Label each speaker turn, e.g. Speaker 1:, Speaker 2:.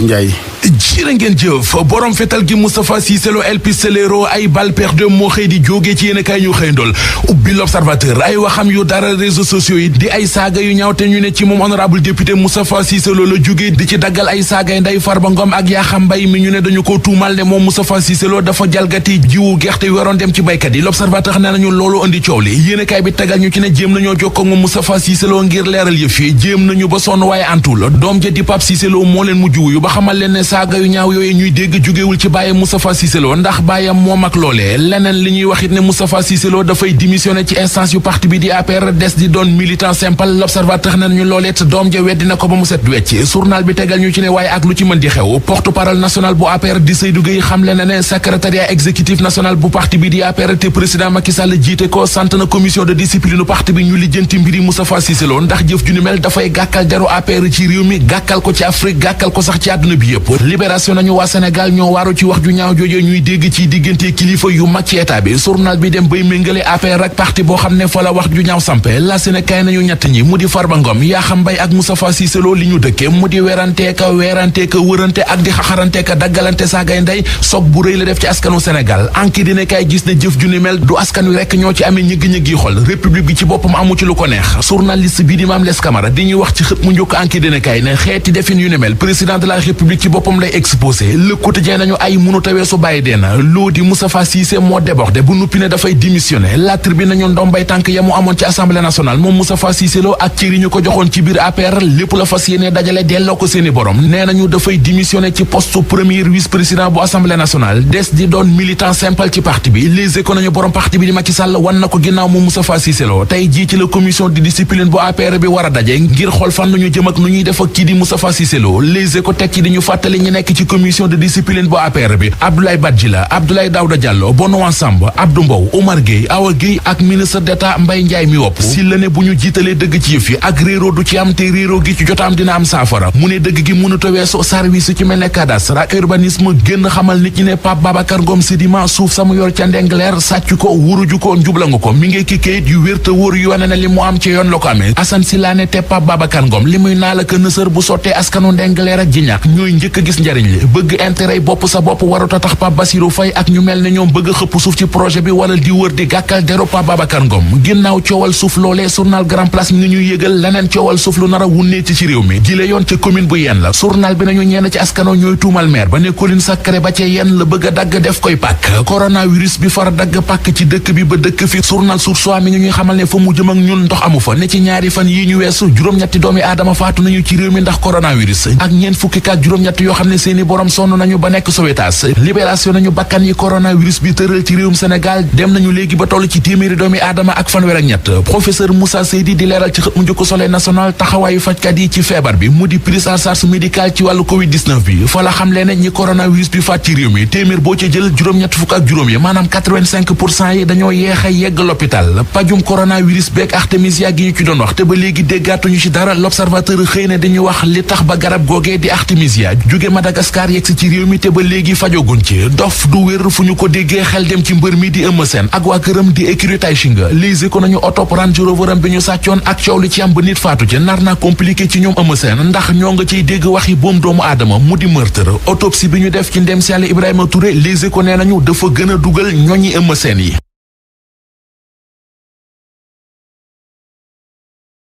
Speaker 1: Ndiaye.
Speaker 2: jërë ngeen jëf borom fetal gi Moustapha Cissé Lo El Pistolero ay balle perdue moo xëy di jógee ci yéen kaay ñu xëy ndol ubbi l'Observateur ay waxam yu dara réseaux sociaux yi di ay saaga yu ñaaw te ñu ne ci moom honorable député Moustapha Cissé Lo la jógee di ci daggal ay saagay Ndeye Farba Ngom ak Yakham Mbaye mi ñu ne dañu ko tuumal ne moom Moustapha Cissé Lo dafa jalgati jiwu gerte yu waroon dem ci baykat yi l'Observateur nee nañu loolu andi coow li yéen kaay bi tegal ñu ci ne jéem nañoo jokkoo ak moom Moustapha Cissé Lo ngir leeral yëf yi jéem nañu ba sonn waaye antul doom ja di Pape Cissé Lo moo leen mujj wuyu ba xamal leen ne saaga yu ñaaw yooyu ñuy dégg jógewul ci bàyyam Moustapha Cissé Lo ndax bàyyam moom ak loolee leneen li ñuy wax it ne Moustapha Cissé Lo dafay démissionné ci instance yu parti bi di APR des di doon militant simple l'Observateur ne nañu loolee doom ja weddi na ko ba mu set wecc journal bi tegal ñu ci ne waaye ak lu ci mën di xew porte-parole national bu APR di Seydou Gueye xamle na ne secrétariat exécutif national bu parti bi di APR te président Macky Sall jiite ko sant na commission de discipline u parti bi ñu lijjanti mbiri Moustapha Cissé Lo ndax jëf ju ni mel dafay gàkkal jaru APR ci réew mi gàkkal ko ci Afrique gàkkal ko sax ci àdduna bi yëpp libération nañu waa Sénégal ñoo waaru ci wax ju ñaaw jooje ñuy dégg ci diggante kilifa yu mag ci état bi journal bi dem bay méngale APR ak parti boo xam ne fa la wax ju ñaaw sampe la Sénégal nañu ñett ñi mu di Farba Ngom Yakham Mbaye ak Moustapha Cissé Lo li ñu dëkke mu di weranteeka wërante ak di xaxaranteeka daggalante saagay ndey soog bu rëy la def ci askanu Sénégal anki dina kay gis ne jëf ju ni mel du askan wi rekk ñoo ci amee ñëgg-ñëgg xol république bi ci boppam amu ci lu ko neex journaliste bi di Mame Less Camara di ñuy wax ci xët mu njëkk anki dina kay ne xeeti defin yu ni mel président de la république ci boppam lay exposé Le Quotidien nañu ay mënu tawee su bàyyi deena loo di Moustapha Cissé moo débordé bu nuppi ne dafay démissionné La Tribune nañu ndombay tànk ya mu amoon ci assemblée nationale moom Moustapha Cissé Lo ak cër yi ñu ko joxoon ci biir APR lépp la fas yéene dajale delloo ko seeni borom nee nañu dafay démissionné ci poste premier vice-président bu assemblée nationale des di doon militant simple ci parti bi Les Échos nañu borom parti bi di Macky Sall wan na ko ginnaaw moom Moustapha Cissé Lo tey jii ci la commission de discipline bu APR bi war a daje ngir xool fan nañu jëm ak nu ñuy def ak kii di Moustapha Cissé Lo Les Échos teg ci di ñu fàttali ñi nekk ci commission de discipline bu APR bi Abdoulaye Badji la Abdoulaye Daouda Diallo Bono Samb Abdou Mbow Omar Gueye Awa Gueye ak ministre d'État Mbaye Ndiaye mi wopp si la ne bu ñu jiitalee dëgg ci yëf yi ak réeroo du ci am te réeroo gi ci jotaam dina am saafara mu ne dëgg gi mënut a weesu service ci mel ne cadastre ak urbanisme génn xamal nit ñi ne Pape Babacar Ngom Sedima suuf samu yor ca Ndengleer sàcc ko wuruju ko njublangu ko mi ngi ki kayit yu wér te wóor yu wane na li mu am ci yoon la ko amee Assane Sylla ne te Pape Babacar Ngom li muy naa la ka nësër bu sottee askanu Ndengleer ak Jiñaak ñooy njëkk a gis njariñ li bëgg intérêt bopp sa bopp waruta tax Pape Bassirou Faye ak ñu mel ne ñoom bëgg a xëpp suuf ci projet bi wala di wër di gàkkal deru Pape Babacar Ngom ginnaaw coowal suuf loolee journal Grand Place mi ngi ñuy yëgal leneen coowal suuf lu nar a wunneeti ci réew mi jile yoon ca commune bu Yène la journal bi nañu ñenn ci askano ñooy tuumal maire ba ne Colline Sacré ba ca Yène la bëgg a dagg def koy pàkk coronavirus bi far dagg pàkk ci dëkk bi ba dëkk fi journal Source A mi ngi ñuy xamal ne fa mu jëm ak ñun ndox amu fa ne ci ñaari fan yi ñu weesu juróom-ñetti doomi aadama faatu nañu ci réew mi ndax coronavirus ak ñeent fukki ak juróom-ñett yoo xam ne seeni borom sonn nañu ba nekk Sowétas libération nañu bakkan yi coronavirus bi tëral ci réewum Sénégal dem nañu léegi ba toll ci téeméeri doomi aadama ak fanweer ak ñett professeur Moussa Seydi di leeral ci xët mu njëkk Soleil national taxawaayu fajkat yi ci feebar bi mu di prise en charge médicale ci wàllu Covid-19 bi fa la xam leen ne ñi coronavirus bi faat ci réew mi téeméer boo ca jël juróom-ñett fukk ak juróom yi maanaam 85% yi dañoo yeex a yegg l'hôpital pajum coronavirus beeg artémisia gi ñu ci doon wax te ba léegi déggaatuñu ci dara l'observateur xëy na dañuy wax li tax ba garab googee di artémisia jóge Madagascar yegsi ci réew mi te ba léegi fajoguñ ci dof du wér fu ñu ko déggee xel dem ci mbër mi di Eumeu Sène ak waa këram di écurie Taïchinga Les Échos nañu oto Range Rover bi ñu sàccoon ak coow li ci am ba nit faatu ci nar naa compliqué ci ñoom Eumeu Sène ndax ñoo nga ciy dégg waxi boom doomu aadama mu di meurtre autopsie bi ñu def ci ndem si Yàlla Ibrahima Touré Les Échos nee nañu dafa gën a dugal ñoñi Eumeu Sène yi